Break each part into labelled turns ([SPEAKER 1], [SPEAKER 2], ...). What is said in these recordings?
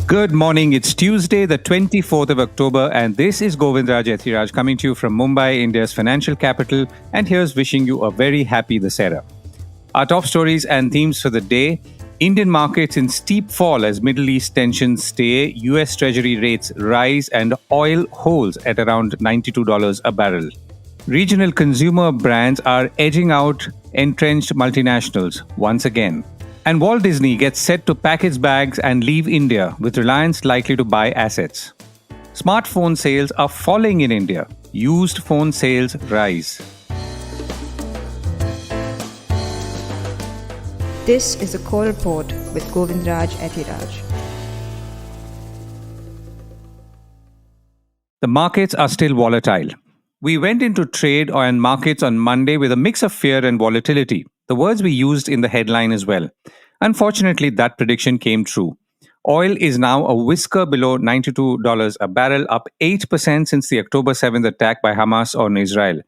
[SPEAKER 1] Good morning. It's Tuesday, the 24th of October, and this is Govindraj Ethiraj coming to you from Mumbai, India's financial capital, and here's wishing you a very happy Dussehra. Our top stories and themes for the day: Indian markets in steep fall as Middle East tensions stay, US Treasury rates rise, and oil holds at around $92 a barrel. Regional consumer brands are edging out entrenched multinationals once again. And Walt Disney gets set to pack its bags and leave India, with Reliance likely to buy assets. Smartphone sales are falling in India. Used phone sales rise.
[SPEAKER 2] This is the Core Report with Govindraj Ethiraj.
[SPEAKER 1] The markets are still volatile. We went into trade and markets on Monday with a mix of fear and volatility, the words we used in the headline as well. Unfortunately, that prediction came true. Oil is now a whisker below $92 a barrel, up 8% since the October 7th attack by Hamas on Israel.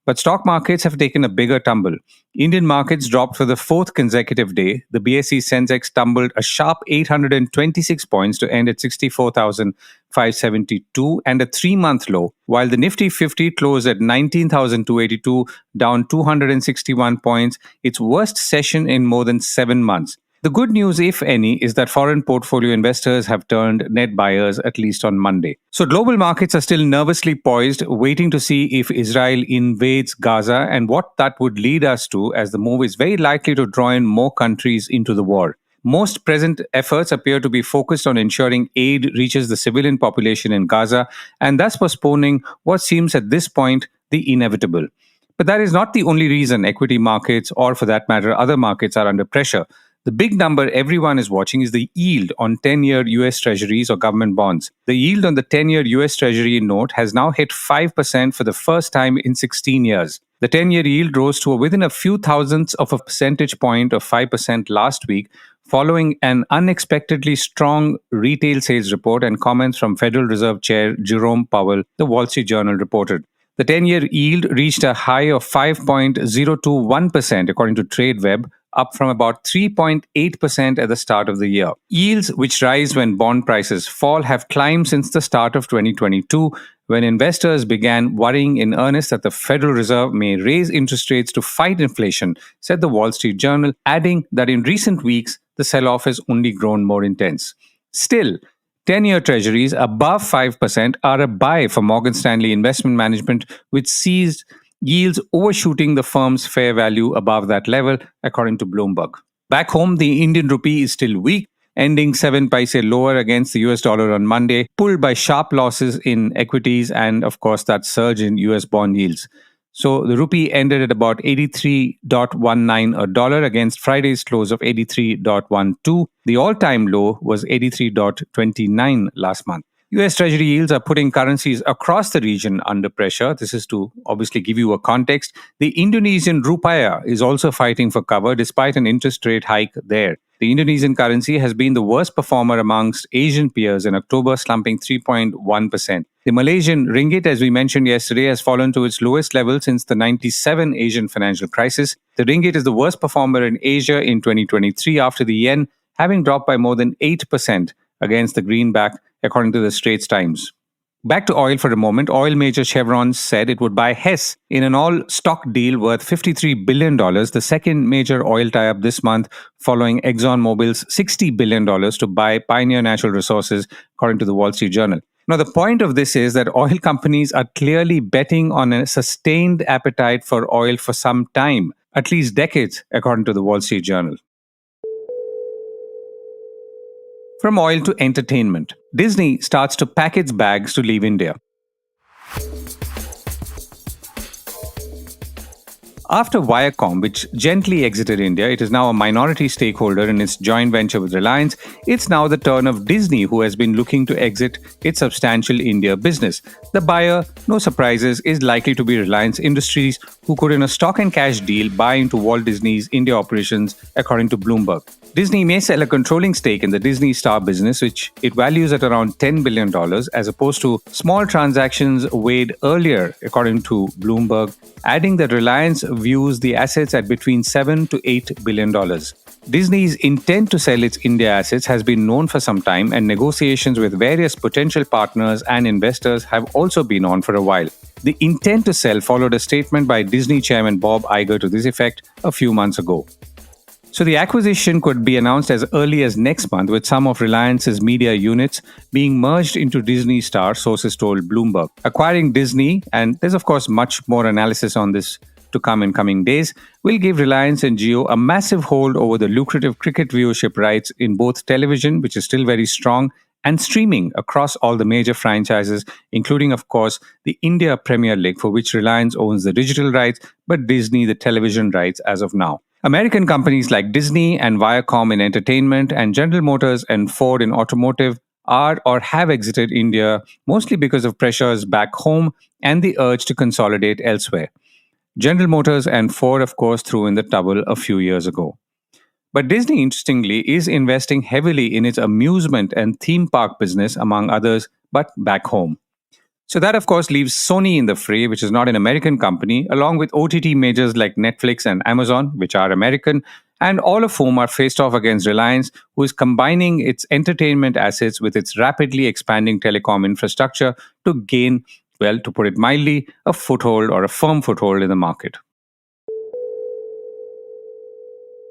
[SPEAKER 1] But stock markets have taken a bigger tumble. Indian markets dropped for the fourth consecutive day. The BSE Sensex tumbled a sharp 826 points to end at 64,572 and a 3-month low, while the Nifty 50 closed at 19,282, down 261 points, its worst session in more than 7 months. The good news, if any, is that foreign portfolio investors have turned net buyers, at least on Monday. So global markets are still nervously poised, waiting to see if Israel invades Gaza and what that would lead us to, as the move is very likely to draw in more countries into the war. Most present efforts appear to be focused on ensuring aid reaches the civilian population in Gaza, and thus postponing what seems at this point the inevitable. But that is not the only reason equity markets, or for that matter other markets, are under pressure. The big number everyone is watching is the yield on 10-year US Treasuries or government bonds. The yield on the 10-year US Treasury note has now hit 5% for the first time in 16 years. The 10-year yield rose to within a few thousandths of a percentage point of 5% last week, following an unexpectedly strong retail sales report and comments from Federal Reserve Chair Jerome Powell, the Wall Street Journal reported. The 10-year yield reached a high of 5.021% according to TradeWeb, up from about 3.8% at the start of the year. Yields, which rise when bond prices fall, have climbed since the start of 2022, when investors began worrying in earnest that the Federal Reserve may raise interest rates to fight inflation, said the Wall Street Journal, adding that in recent weeks, the sell-off has only grown more intense. Still, 10-year treasuries above 5% are a buy for Morgan Stanley Investment Management, which sees yields overshooting the firm's fair value above that level, according to Bloomberg. Back home, the Indian rupee is still weak, ending 7 paise lower against the US dollar on Monday, pulled by sharp losses in equities and, of course, that surge in US bond yields. So the rupee ended at about 83.19 a dollar against Friday's close of 83.12. The all-time low was 83.29 last month. US Treasury yields are putting currencies across the region under pressure. This is to obviously give you a context. The Indonesian rupiah is also fighting for cover despite an interest rate hike there. The Indonesian currency has been the worst performer amongst Asian peers in October, slumping 3.1%. The Malaysian ringgit, as we mentioned yesterday, has fallen to its lowest level since the 97 Asian financial crisis. The ringgit is the worst performer in Asia in 2023 after the yen having dropped by more than 8% against the greenback, according to the Straits Times. Back to oil for a moment. Oil major Chevron said it would buy Hess in an all-stock deal worth $53 billion, the second major oil tie-up this month, following ExxonMobil's $60 billion to buy Pioneer Natural Resources, according to the Wall Street Journal. Now, the point of this is that oil companies are clearly betting on a sustained appetite for oil for some time, at least decades, according to the Wall Street Journal. From oil to entertainment, Disney starts to pack its bags to leave India. After Viacom, which gently exited India, it is now a minority stakeholder in its joint venture with Reliance. It's now the turn of Disney, who has been looking to exit its substantial India business. The buyer, no surprises, is likely to be Reliance Industries, who could in a stock and cash deal buy into Walt Disney's India operations, according to Bloomberg. Disney may sell a controlling stake in the Disney Star business, which it values at around $10 billion, as opposed to small transactions weighed earlier, according to Bloomberg, adding that Reliance views the assets at between $7 to $8 billion. Disney's intent to sell its India assets has been known for some time, and negotiations with various potential partners and investors have also been on for a while. The intent to sell followed a statement by Disney chairman Bob Iger to this effect a few months ago. So the acquisition could be announced as early as next month, with some of Reliance's media units being merged into Disney Star, sources told Bloomberg. Acquiring Disney, and there's of course much more analysis on this to come in coming days, will give Reliance and Jio a massive hold over the lucrative cricket viewership rights in both television, which is still very strong, and streaming across all the major franchises, including, of course, the India Premier League, for which Reliance owns the digital rights, but Disney the television rights as of now. American companies like Disney and Viacom in entertainment and General Motors and Ford in automotive are or have exited India mostly because of pressures back home and the urge to consolidate elsewhere. General Motors and Ford, of course, threw in the towel a few years ago. But Disney, interestingly, is investing heavily in its amusement and theme park business, among others, but back home. So that, of course, leaves Sony in the fray, which is not an American company, along with OTT majors like Netflix and Amazon, which are American, and all of whom are faced off against Reliance, who is combining its entertainment assets with its rapidly expanding telecom infrastructure to gain, well, to put it mildly, a foothold or a firm foothold in the market.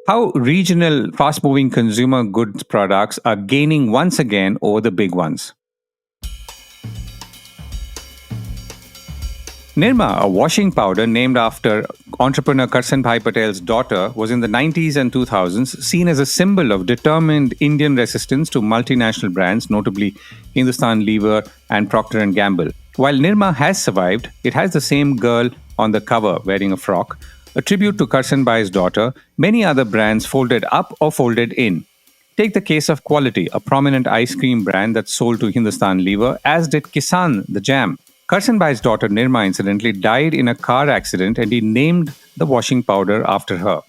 [SPEAKER 1] How regional, fast moving consumer goods products are gaining once again over the big ones. Nirma, a washing powder named after entrepreneur Karsanbhai Patel's daughter, was in the 90s and 2000s seen as a symbol of determined Indian resistance to multinational brands, notably Hindustan Lever and Procter & Gamble. While Nirma has survived, it has the same girl on the cover wearing a frock. A tribute to Karsanbhai's daughter, many other brands folded up or folded in. Take the case of Quality, a prominent ice cream brand that sold to Hindustan Lever, as did Kisan, the jam. Karsanbhai's daughter Nirma, incidentally, died in a car accident, and he named the washing powder after her.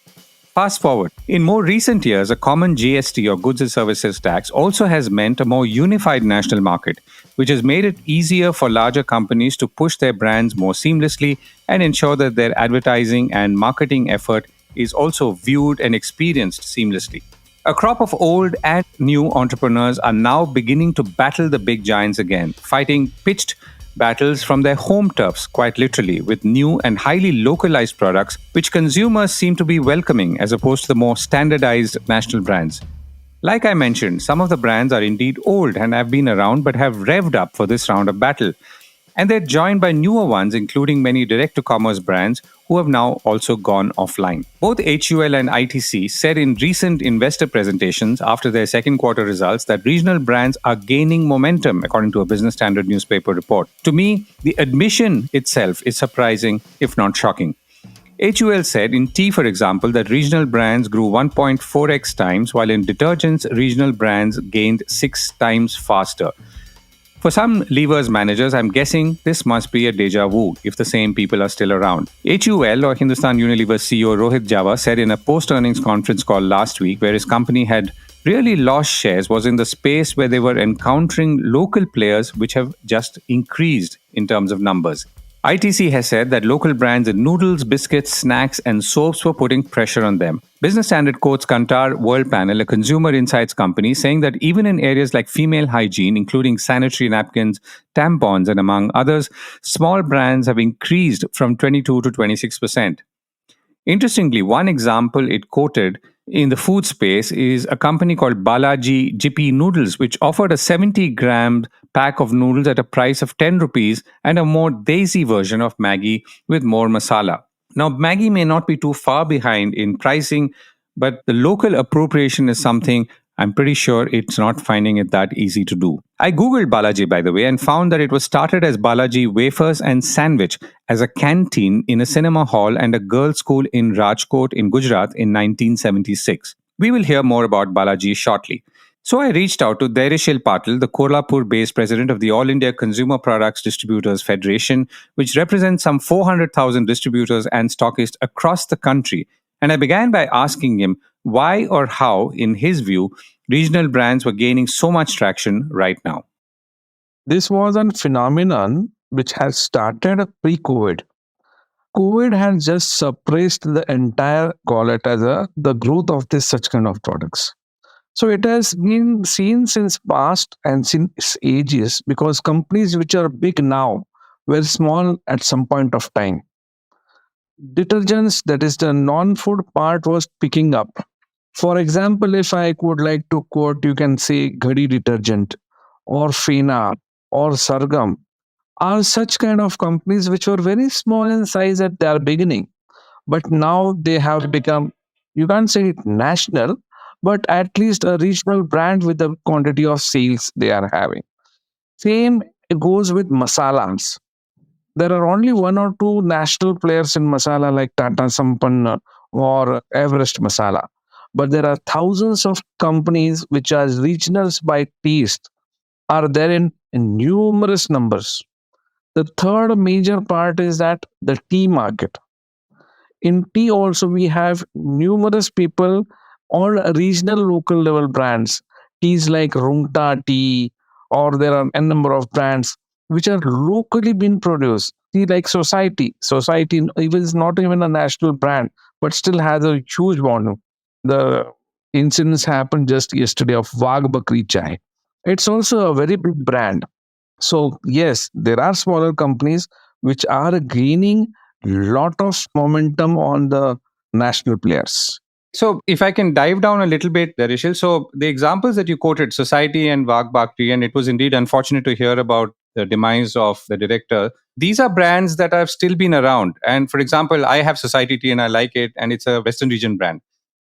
[SPEAKER 1] Fast forward. In more recent years, a common GST or goods and services tax also has meant a more unified national market, which has made it easier for larger companies to push their brands more seamlessly and ensure that their advertising and marketing effort is also viewed and experienced seamlessly. A crop of old and new entrepreneurs are now beginning to battle the big giants again, fighting pitched battles from their home turfs, quite literally, with new and highly localized products which consumers seem to be welcoming as opposed to the more standardized national brands. Like I mentioned, some of the brands are indeed old and have been around but have revved up for this round of battle. And they're joined by newer ones, including many direct-to-commerce brands who have now also gone offline. Both HUL and ITC said in recent investor presentations after their second quarter results that regional brands are gaining momentum, according to a Business Standard newspaper report. To me, the admission itself is surprising, if not shocking. HUL said in tea, for example, that regional brands grew 1.4x times, while in detergents, regional brands gained 6 times faster. For some levers managers, I'm guessing this must be a deja vu if the same people are still around. HUL, or Hindustan Unilever CEO Rohit Java, said in a post-earnings conference call last week where his company had really lost shares was in the space where they were encountering local players which have just increased in terms of numbers. ITC has said that local brands in noodles, biscuits, snacks, and soaps were putting pressure on them. Business Standard quotes Kantar World Panel, a consumer insights company, saying that even in areas like female hygiene, including sanitary napkins, tampons, and among others, small brands have increased from 22 to 26%. Interestingly, one example it quoted in the food space is a company called Balaji Jippy Noodles, which offered a 70-gram pack of noodles at a price of 10 rupees and a more desi version of Maggi with more masala. Now, Maggi may not be too far behind in pricing, but the local appropriation is something I'm pretty sure it's not finding it that easy to do. I googled Balaji, by the way, and found that it was started as Balaji Wafers and Sandwich as a canteen in a cinema hall and a girls' school in Rajkot in Gujarat in 1976. We will hear more about Balaji shortly. So I reached out to Dhairyashil Patil, the Kolhapur-based president of the All India Consumer Products Distributors Federation, which represents some 400,000 distributors and stockists across the country. And I began by asking him why or how, in his view, regional brands were gaining so much traction right now.
[SPEAKER 3] This was a phenomenon which has started pre COVID. COVID has just suppressed the entire call it as the growth of this such kind of products. So it has been seen since past and since ages because companies which are big now were small at some point of time. Detergents, that is the non-food part, was picking up. For example, if I would like to quote, you can say Ghadi detergent or Fena or Sargam are such kind of companies which were very small in size at their beginning, but now they have become, you can't say it national, but at least a regional brand with the quantity of sales they are having. Same goes with masalas. There are only one or two national players in masala like Tata Sampann or Everest Masala. But there are thousands of companies which are regionals by taste are there in numerous numbers. The third major part is that the tea market. In tea also we have numerous people or regional local level brands. Teas like Rungta tea, or there are a number of brands which are locally being produced. Tea like Society even is not even a national brand, but still has a huge volume. The incidents happened just yesterday of Wagh Bakri Chai. It's also a very big brand. So yes, there are smaller companies which are gaining lot of momentum on the national players.
[SPEAKER 1] So, if I can dive down a little bit, Darishil, so the examples that you quoted, Society and Wagh Bakri, and it was indeed unfortunate to hear about the demise of the director. These are brands that have still been around. And for example, I have Society Tea and I like it, and it's a Western region brand.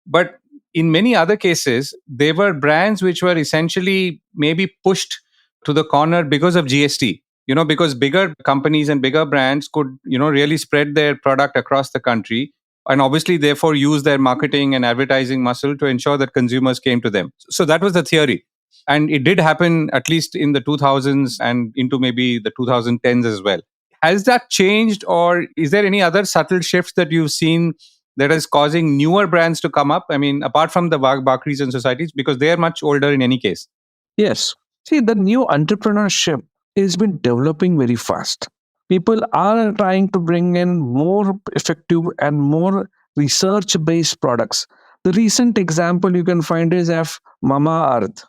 [SPEAKER 1] But in many other cases, they were brands which were essentially maybe pushed to the corner because of GST. Because bigger companies and bigger brands could, really spread their product across the country and obviously, therefore, use their marketing and advertising muscle to ensure that consumers came to them. So that was the theory. And it did happen at least in the 2000s and into maybe the 2010s as well. Has that changed, or is there any other subtle shifts that you've seen that is causing newer brands to come up? I mean, apart from the Bakris and societies, because they are much older in any case.
[SPEAKER 3] Yes. See, the new entrepreneurship has been developing very fast. People are trying to bring in more effective and more research based products. The recent example you can find is of Mama Earth.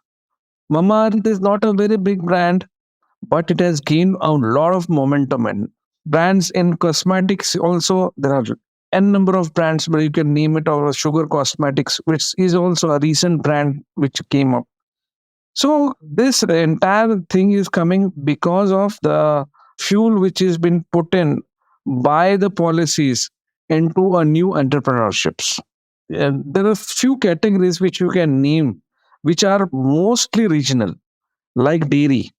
[SPEAKER 3] Mama Earth is not a very big brand, but it has gained a lot of momentum. And brands in cosmetics also, there are n number of brands, but you can name it, or Sugar Cosmetics, which is also a recent brand which came up. So this entire thing is coming because of the fuel which has been put in by the policies into a new entrepreneurships. And there are few categories which you can name which are mostly regional, like dairy.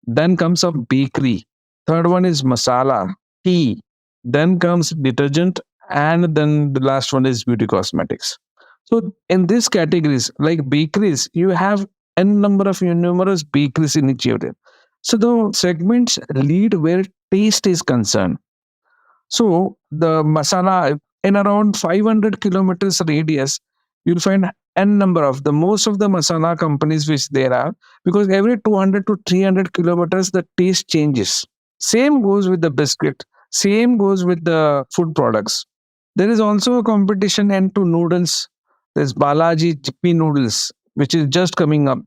[SPEAKER 3] Then comes a bakery. Third one is masala, tea. Then comes detergent, and then the last one is beauty cosmetics. So in these categories, like bakeries, you have n number of numerous bakeries initiated. So the segments lead where taste is concerned. So the masala in around 500 kilometers radius, you'll find n number of the most of the masala companies which there are, because every 200 to 300 kilometers the taste changes. Same goes with the biscuit. Same goes with the food products. There is also a competition into noodles. There's Balaji Jippy noodles, which is just coming up.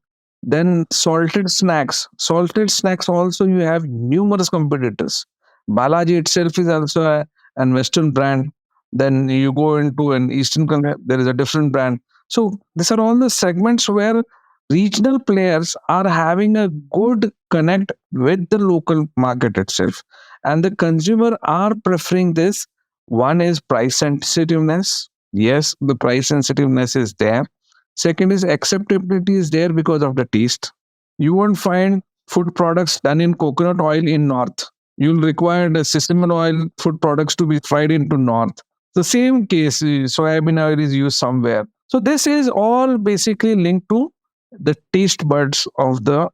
[SPEAKER 3] Then salted snacks. Salted snacks also you have numerous competitors. Balaji itself is also an Western brand. Then you go into an Eastern country, there is a different brand. So these are all the segments where regional players are having a good connect with the local market itself. And the consumer are preferring this. One is price sensitiveness. Yes, the price sensitiveness is there. Second is acceptability is there because of the taste. You won't find food products done in coconut oil in North. You'll require the sesame oil food products to be fried into North. The same case, soybean oil is used somewhere. So this is all basically linked to the taste buds of the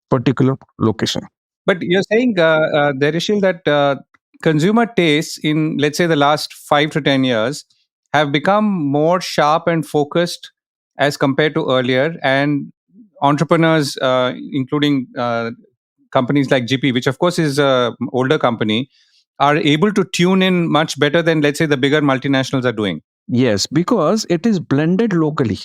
[SPEAKER 3] particular location.
[SPEAKER 1] But you're saying, Derishil, that consumer tastes in, let's say, the last 5 to 10 years have become more sharp and focused as compared to earlier. And entrepreneurs, including companies like GP, which of course is an older company, are able to tune in much better than, let's say, the bigger multinationals are doing.
[SPEAKER 3] Yes, because it is blended locally.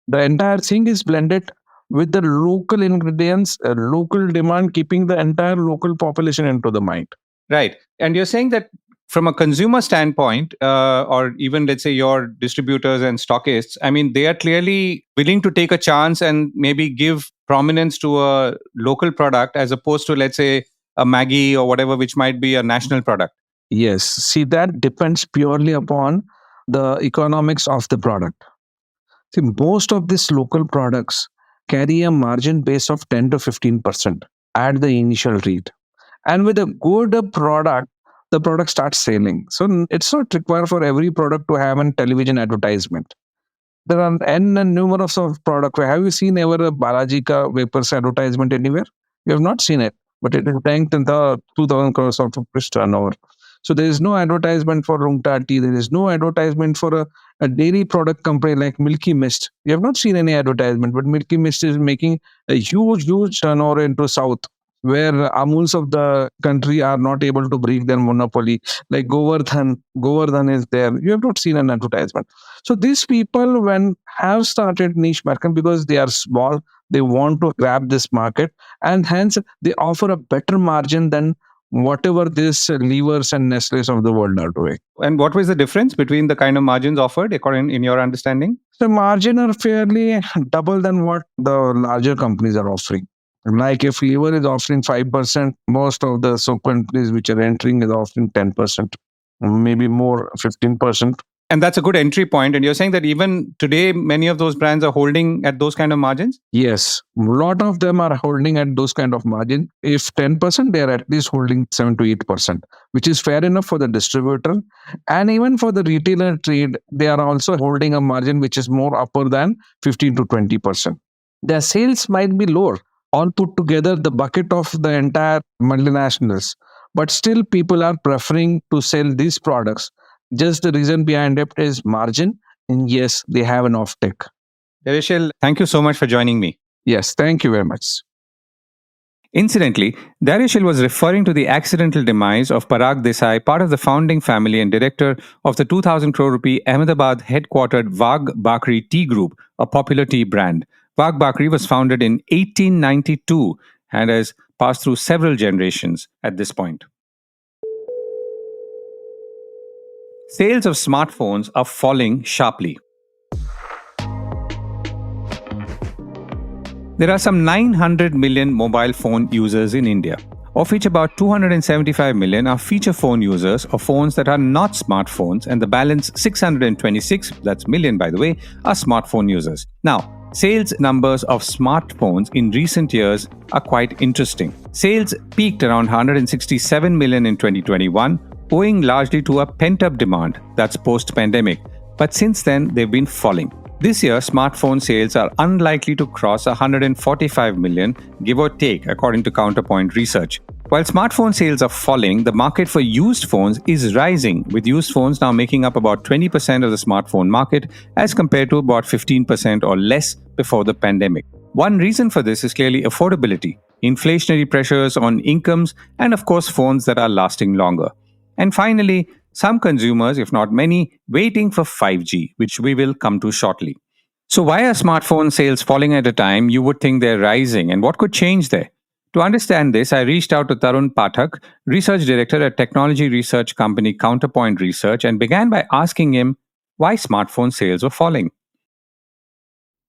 [SPEAKER 3] The entire thing is blended with the local ingredients, local demand, keeping the entire local population into the mind.
[SPEAKER 1] Right. And you're saying that from a consumer standpoint, or even, let's say, your distributors and stockists, I mean, they are clearly willing to take a chance and maybe give prominence to a local product as opposed to, let's say, a Maggie or whatever, which might be a national product.
[SPEAKER 3] Yes, see, that depends purely upon the economics of the product. See, most of these local products carry a margin base of 10 to 15% at the initial read. And with a good product, the product starts selling. So it's not required for every product to have a television advertisement. There are n and numerous of products. Have you seen ever a Balaji ka Vapors advertisement anywhere? You have not seen it, but it is ranked in the 2000 crores of rupees turnover. So there is no advertisement for Rungta tea. There is no advertisement for a dairy product company like Milky Mist. You have not seen any advertisement, but Milky Mist is making a huge turnover into South, where Amuls of the country are not able to break their monopoly. Like Govardhan is there. You have not seen an advertisement. So these people, when have started niche market because they are small, they want to grab this market, and hence they offer a better margin than whatever these levers and Nestle's of the world are doing.
[SPEAKER 1] And what was the difference between the kind of margins offered, according in your understanding?
[SPEAKER 3] The margin are fairly double than what the larger companies are offering. Like if lever is offering 5%, most of the soap companies which are entering is offering 10%, maybe more, 15%.
[SPEAKER 1] And that's a good entry point. And you're saying that even today, many of those brands are holding at those kind of margins?
[SPEAKER 3] Yes, a lot of them are holding at those kind of margin. If 10%, they are at least holding 7 to 8%, which is fair enough for the distributor. And even for the retailer trade, they are also holding a margin which is more upper than 15 to 20%. Their sales might be lower, all put together, the bucket of the entire multinationals. But still, people are preferring to sell these products. Just the reason behind it is margin. And yes, they have an offtake.
[SPEAKER 1] Dhairyashil, thank you so much for joining me.
[SPEAKER 3] Yes, thank you very much.
[SPEAKER 1] Incidentally, Dhairyashil was referring to the accidental demise of Parag Desai, part of the founding family and director of the 2,000 crore rupee Ahmedabad headquartered Wagh Bakri Tea Group, a popular tea brand. Wagh Bakri was founded in 1892 and has passed through several generations at this point. Sales of smartphones are falling sharply. There are some 900 million mobile phone users in India, of which about 275 million are feature phone users or phones that are not smartphones, and the balance 626, that's million by the way, are smartphone users. Now, sales numbers of smartphones in recent years are quite interesting. Sales peaked around 167 million in 2021, owing largely to a pent-up demand that's post-pandemic, but since then they've been falling. This year, smartphone sales are unlikely to cross 145 million, give or take, according to Counterpoint Research. While smartphone sales are falling, the market for used phones is rising, with used phones now making up about 20% of the smartphone market as compared to about 15% or less before the pandemic. One reason for this is clearly affordability, inflationary pressures on incomes, and of course phones that are lasting longer. And finally, some consumers, if not many, waiting for 5G, which we will come to shortly. So why are smartphone sales falling at a time you would think they're rising, and what could change there? To understand this, I reached out to Tarun Pathak, research director at technology research company Counterpoint Research, and began by asking him why smartphone sales were falling.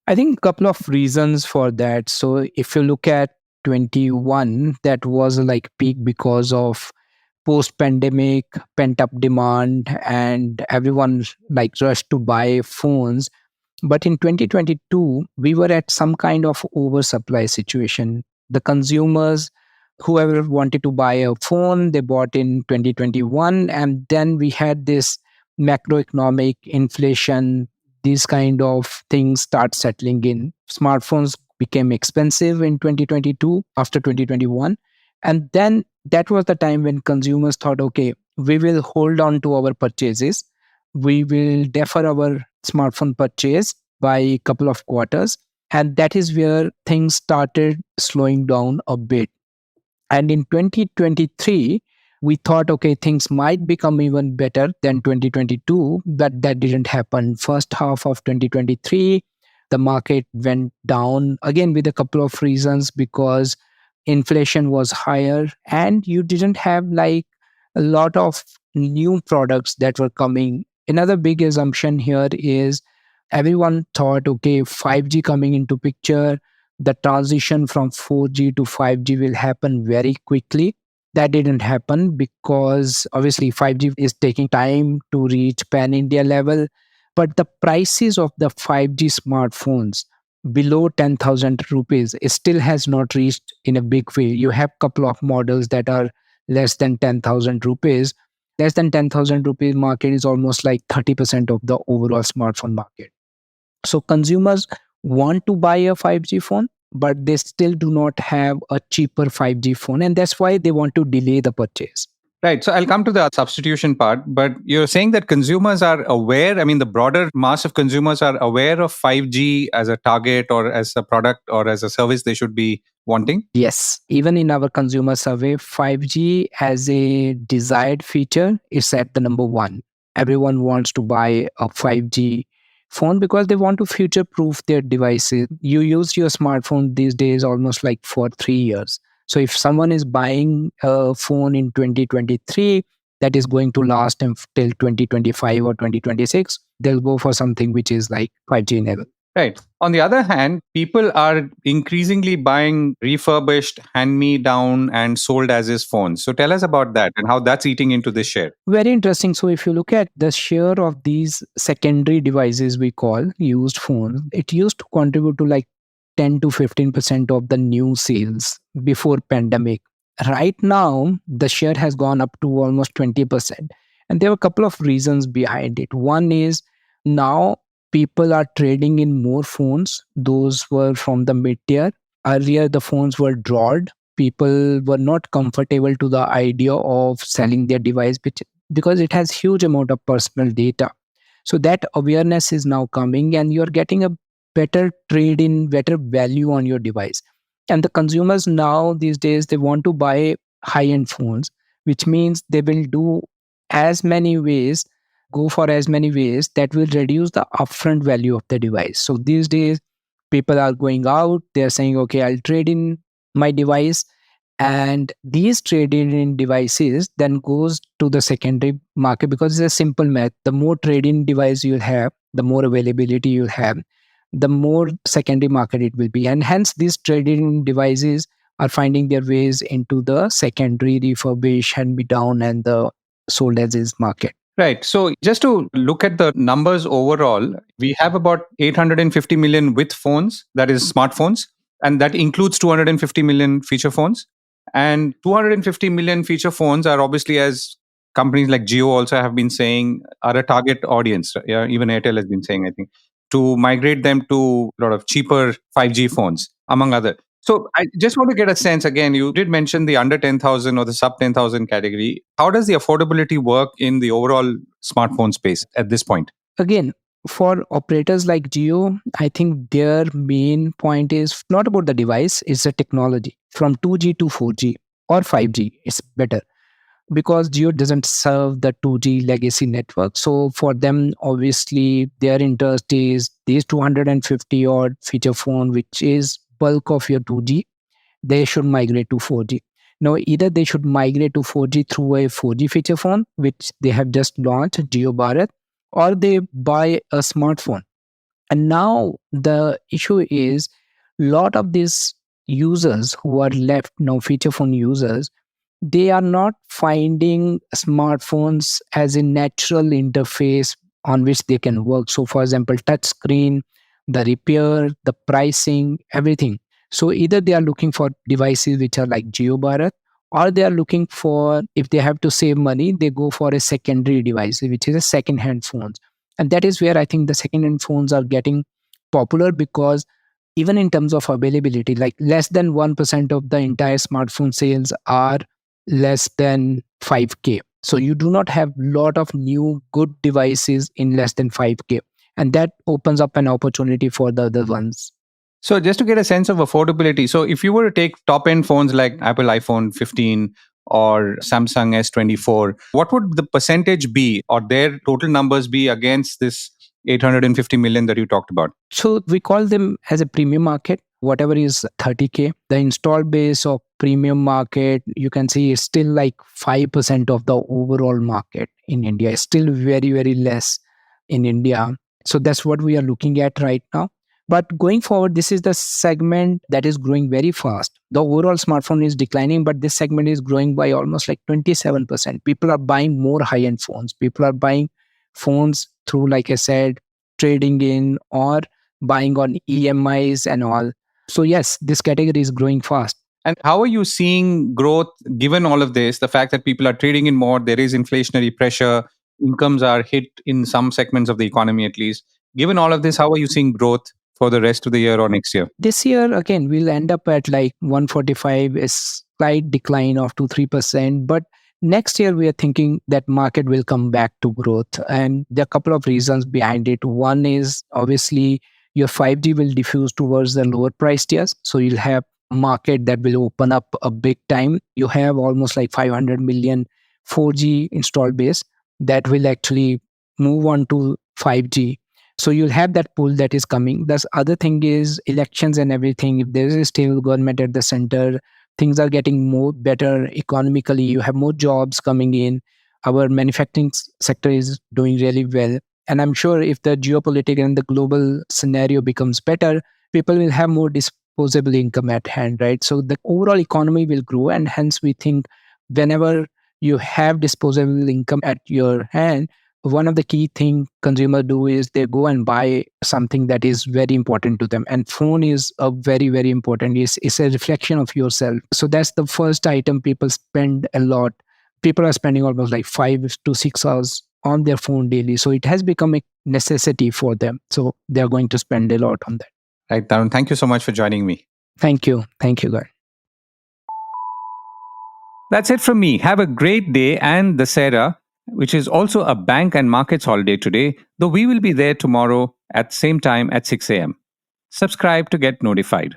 [SPEAKER 4] I think a couple of reasons for that. So if you look at 21, that was like peak because of post-pandemic pent-up demand and everyone like rushed to buy phones. But in 2022, we were at some kind of oversupply situation. The consumers, whoever wanted to buy a phone, they bought in 2021. And then we had this macroeconomic inflation, these kind of things start settling in. Smartphones became expensive in 2022 after 2021. And then that was the time when consumers thought, okay, we will hold on to our purchases. We will defer our smartphone purchase by a couple of quarters. And that is where things started slowing down a bit. And in 2023, We thought, okay, things might become even better than 2022, but that didn't happen. First half of 2023, the market went down again with a couple of reasons, because inflation was higher and you didn't have like a lot of new products that were coming. Another big assumption here is everyone thought, okay, 5G coming into picture, the transition from 4G to 5G will happen very quickly. That didn't happen because obviously 5G is taking time to reach pan India level. But the prices of the 5G smartphones below 10,000 rupees, it still has not reached in a big way. You have couple of models that are less than 10,000 rupees. Less than 10,000 rupees market is almost like 30% of the overall smartphone market. So consumers want to buy a 5G phone, but they still do not have a cheaper 5G phone. And that's why they want to delay the purchase.
[SPEAKER 1] Right. So I'll come to the substitution part, but you're saying that consumers are aware. I mean, the broader mass of consumers are aware of 5G as a target or as a product or as a service they should be wanting.
[SPEAKER 4] Yes, even in our consumer survey, 5G as a desired feature is at the number one. Everyone wants to buy a 5G phone because they want to future proof their devices. You use your smartphone these days almost like for 3 years. So if someone is buying a phone in 2023 that is going to last them till 2025 or 2026, they'll go for something which is like 5G enabled.
[SPEAKER 1] Right. On the other hand, people are increasingly buying refurbished, hand-me-down, and sold as is phones. So tell us about that and how that's eating into this share.
[SPEAKER 4] Very interesting. So if you look at the share of these secondary devices we call used phones, it used to contribute to like 10 to 15% of the new sales before pandemic. Right now, the share has gone up to almost 20%. And there are a couple of reasons behind it. One is now people are trading in more phones. Those were from the mid-tier. Earlier, the phones were drawed. People were not comfortable to the idea of selling their device because it has huge amount of personal data. So that awareness is now coming and you're getting a better trade in, better value on your device. And the consumers now these days, they want to buy high-end phones, which means they will do as many ways, go for as many ways that will reduce the upfront value of the device. So these days, people are going out, they're saying, okay, I'll trade in my device, and these traded in devices then goes to the secondary market because it's a simple math. The more trade-in device you have, the more availability you have, the more secondary market it will be. And hence these trade-in devices are finding their ways into the secondary, refurbished, hand-me-down, and the sold as is market.
[SPEAKER 1] Right. So just to look at the numbers overall, we have about 850 million with phones, that is smartphones, and that includes 250 million feature phones. And 250 million feature phones are obviously, as companies like Jio also have been saying, are a target audience. Yeah, even Airtel has been saying, I think, to migrate them to a lot of cheaper 5G phones, among other. So I just want to get a sense again, you did mention the under 10,000 or the sub 10,000 category. How does the affordability work in the overall smartphone space at this point?
[SPEAKER 4] Again, for operators like Jio, I think their main point is not about the device, it's the technology. From 2G to 4G or 5G, it's better because Jio doesn't serve the 2G legacy network. So for them, obviously, their interest is these 250 odd feature phone, which is bulk of your 2G, they should migrate to 4G. Now, either they should migrate to 4G through a 4G feature phone, which they have just launched, Jio Bharat, or they buy a smartphone. And now the issue is lot of these users who are left now, feature phone users, they are not finding smartphones as a natural interface on which they can work. So, for example, touch screen, the repair, the pricing, everything. So, either they are looking for devices which are like Jio Bharat, or they are looking for, if they have to save money, they go for a secondary device, which is a second-hand phones. And that is where I think the second-hand phones are getting popular because even in terms of availability, like less than 1% of the entire smartphone sales are less than 5K. So you do not have lot of new good devices in less than 5K. And that opens up an opportunity for the other ones.
[SPEAKER 1] So just to get a sense of affordability, so if you were to take top end phones like Apple iPhone 15 or Samsung S24, what would the percentage be or their total numbers be against this 850 million that you talked about?
[SPEAKER 4] So we call them as a premium market, whatever is 30K. The install base of premium market, you can see is still like 5% of the overall market in India. It's still very, very less in India. So that's what we are looking at right now. But going forward, this is the segment that is growing very fast. The overall smartphone is declining, but this segment is growing by almost like 27%. People are buying more high-end phones. People are buying phones through, like I said, trading in or buying on EMIs and all. So yes, this category is growing fast.
[SPEAKER 1] And how are you seeing growth given all of this? The fact that people are trading in more, there is inflationary pressure, incomes are hit in some segments of the economy at least. Given all of this, how are you seeing growth for the rest of the year or next year?
[SPEAKER 4] This year, again, we'll end up at like 145, a slight decline of 2-3%. But next year, we are thinking that market will come back to growth. And there are a couple of reasons behind it. One is obviously your 5G will diffuse towards the lower price tiers. So you'll have a market that will open up a big time. You have almost like 500 million 4G install base that will actually move on to 5G. So you'll have that pull that is coming. The other thing is elections and everything. If there is a stable government at the center, things are getting more better economically. You have more jobs coming in. Our manufacturing sector is doing really well. And I'm sure if the geopolitical and the global scenario becomes better, people will have more disposable income at hand, right? So the overall economy will grow. And hence we think whenever you have disposable income at your hand, one of the key thing consumer do is they go and buy something that is very important to them, and phone is a very, very important. It's a reflection of yourself. So that's the first item people spend a lot. People are spending almost like 5 to 6 hours on their phone daily, so it has become a necessity for them, so they're going to spend a lot on that.
[SPEAKER 1] Right, Tarun, thank you so much for joining me.
[SPEAKER 4] Thank you guys.
[SPEAKER 1] That's it from me. Have a great day and Dussehra, which is also a bank and markets holiday today, though we will be there tomorrow at same time at 6 a.m. Subscribe to get notified.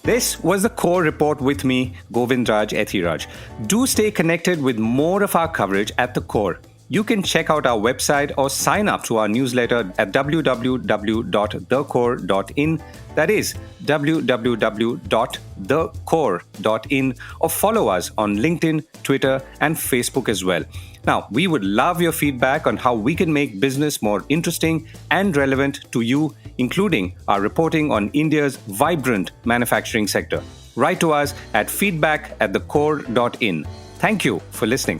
[SPEAKER 1] This was the Core Report with me, Govindraj Ethiraj. Do stay connected with more of our coverage at the Core. You can check out our website or sign up to our newsletter at www.thecore.in. That is www.thecore.in, or follow us on LinkedIn, Twitter, and Facebook as well. Now, we would love your feedback on how we can make business more interesting and relevant to you, including our reporting on India's vibrant manufacturing sector. Write to us at feedback@thecore.in. Thank you for listening.